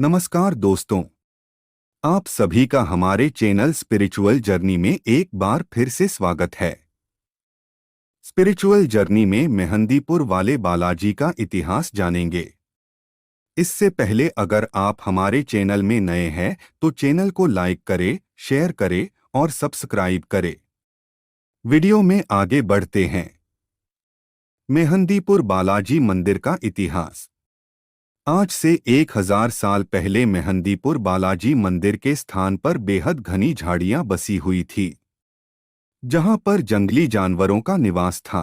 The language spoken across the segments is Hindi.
नमस्कार दोस्तों, आप सभी का हमारे चैनल स्पिरिचुअल जर्नी में एक बार फिर से स्वागत है। स्पिरिचुअल जर्नी में मेहंदीपुर वाले बालाजी का इतिहास जानेंगे। इससे पहले अगर आप हमारे चैनल में नए हैं तो चैनल को लाइक करें, शेयर करें और सब्सक्राइब करें। वीडियो में आगे बढ़ते हैं। मेहंदीपुर बालाजी मंदिर का इतिहास। आज से 1000 साल पहले मेहंदीपुर बालाजी मंदिर के स्थान पर बेहद घनी झाड़ियां बसी हुई थी, जहां पर जंगली जानवरों का निवास था।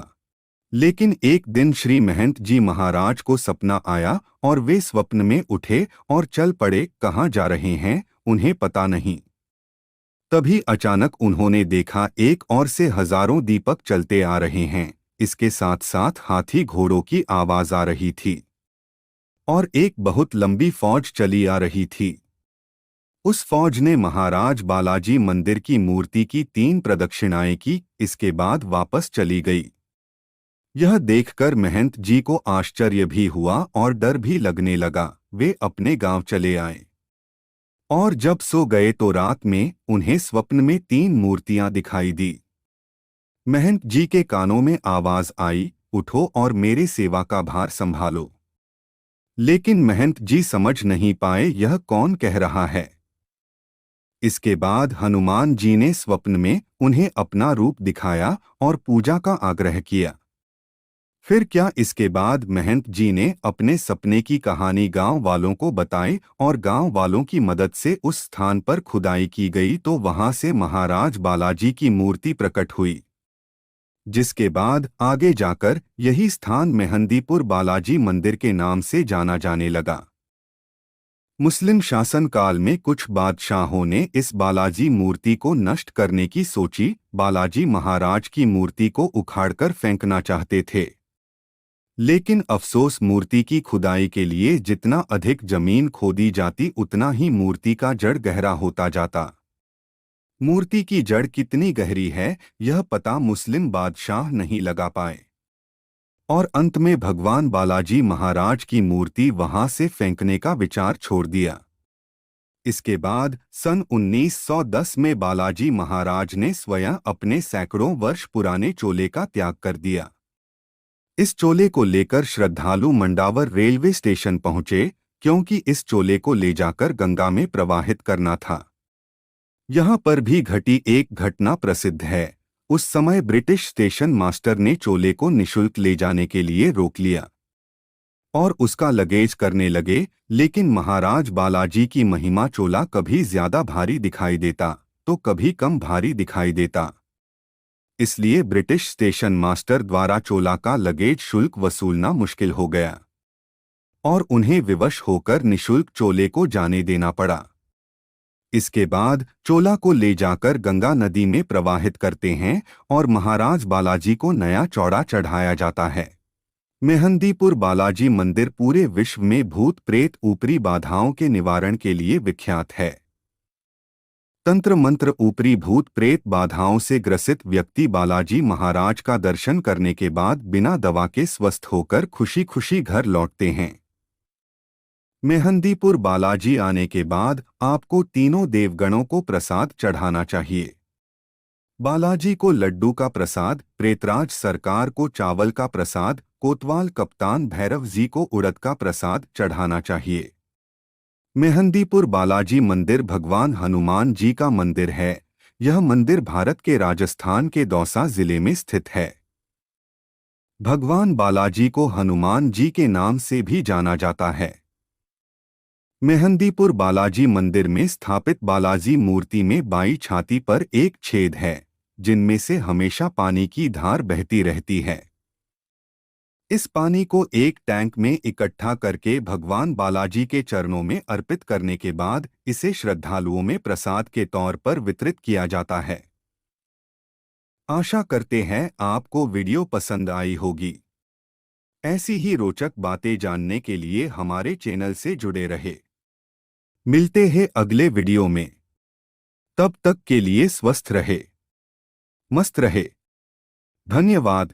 लेकिन एक दिन श्री महंत जी महाराज को सपना आया और वे स्वप्न में उठे और चल पड़े। कहाँ जा रहे हैं उन्हें पता नहीं। तभी अचानक उन्होंने देखा एक और से हजारों दीपक चलते आ रहे हैं। इसके साथ साथ हाथी घोड़ों की आवाज आ रही थी और एक बहुत लंबी फौज चली आ रही थी। उस फौज ने महाराज बालाजी मंदिर की मूर्ति की 3 प्रदक्षिणाएं की, इसके बाद वापस चली गई। यह देखकर महंत जी को आश्चर्य भी हुआ और डर भी लगने लगा। वे अपने गांव चले आए और जब सो गए तो रात में उन्हें स्वप्न में 3 मूर्तियां दिखाई दी। महंत जी के कानों में आवाज आई, उठो और मेरे सेवा का भार संभालो। लेकिन महंत जी समझ नहीं पाए यह कौन कह रहा है। इसके बाद हनुमान जी ने स्वप्न में उन्हें अपना रूप दिखाया और पूजा का आग्रह किया। फिर क्या इसके बाद महंत जी ने अपने सपने की कहानी गांव वालों को बताई और गांव वालों की मदद से उस स्थान पर खुदाई की गई तो वहां से महाराज बालाजी की मूर्ति प्रकट हुई, जिसके बाद आगे जाकर यही स्थान मेहंदीपुर बालाजी मंदिर के नाम से जाना जाने लगा। मुस्लिम शासन काल में कुछ बादशाहों ने इस बालाजी मूर्ति को नष्ट करने की सोची। बालाजी महाराज की मूर्ति को उखाड़कर फेंकना चाहते थे, लेकिन अफसोस मूर्ति की खुदाई के लिए जितना अधिक जमीन खोदी जाती उतना ही मूर्ति का जड़ गहरा होता जाता। मूर्ति की जड़ कितनी गहरी है यह पता मुस्लिम बादशाह नहीं लगा पाए और अंत में भगवान बालाजी महाराज की मूर्ति वहां से फेंकने का विचार छोड़ दिया। इसके बाद सन 1910 में बालाजी महाराज ने स्वयं अपने सैकड़ों वर्ष पुराने चोले का त्याग कर दिया। इस चोले को लेकर श्रद्धालु मंडावर रेलवे स्टेशन पहुंचे, क्योंकि इस चोले को ले जाकर गंगा में प्रवाहित करना था। यहाँ पर भी घटी एक घटना प्रसिद्ध है। उस समय ब्रिटिश स्टेशन मास्टर ने चोले को निशुल्क ले जाने के लिए रोक लिया और उसका लगेज करने लगे, लेकिन महाराज बालाजी की महिमा चोला कभी ज्यादा भारी दिखाई देता तो कभी कम भारी दिखाई देता। इसलिए ब्रिटिश स्टेशन मास्टर द्वारा चोला का लगेज शुल्क वसूलना मुश्किल हो गया और उन्हें विवश होकर निशुल्क चोले को जाने देना पड़ा। इसके बाद चोला को ले जाकर गंगा नदी में प्रवाहित करते हैं और महाराज बालाजी को नया चौड़ा चढ़ाया जाता है। मेहंदीपुर बालाजी मंदिर पूरे विश्व में भूत प्रेत ऊपरी बाधाओं के निवारण के लिए विख्यात है। तंत्र मंत्र ऊपरी भूत प्रेत बाधाओं से ग्रसित व्यक्ति बालाजी महाराज का दर्शन करने के बाद बिना दवा के स्वस्थ होकर खुशी खुशी घर लौटते हैं। मेहंदीपुर बालाजी आने के बाद आपको तीनों देवगणों को प्रसाद चढ़ाना चाहिए। बालाजी को लड्डू का प्रसाद, प्रेतराज सरकार को चावल का प्रसाद, कोतवाल कप्तान भैरव जी को उड़द का प्रसाद चढ़ाना चाहिए। मेहंदीपुर बालाजी मंदिर भगवान हनुमान जी का मंदिर है। यह मंदिर भारत के राजस्थान के दौसा जिले में स्थित है। भगवान बालाजी को हनुमान जी के नाम से भी जाना जाता है। मेहंदीपुर बालाजी मंदिर में स्थापित बालाजी मूर्ति में बाईं छाती पर एक छेद है, जिनमें से हमेशा पानी की धार बहती रहती है। इस पानी को एक टैंक में इकट्ठा करके भगवान बालाजी के चरणों में अर्पित करने के बाद इसे श्रद्धालुओं में प्रसाद के तौर पर वितरित किया जाता है। आशा करते हैं आपको वीडियो पसंद आई होगी। ऐसी ही रोचक बातें जानने के लिए हमारे चैनल से जुड़े रहे। मिलते हैं अगले वीडियो में। तब तक के लिए स्वस्थ रहे, मस्त रहे। धन्यवाद।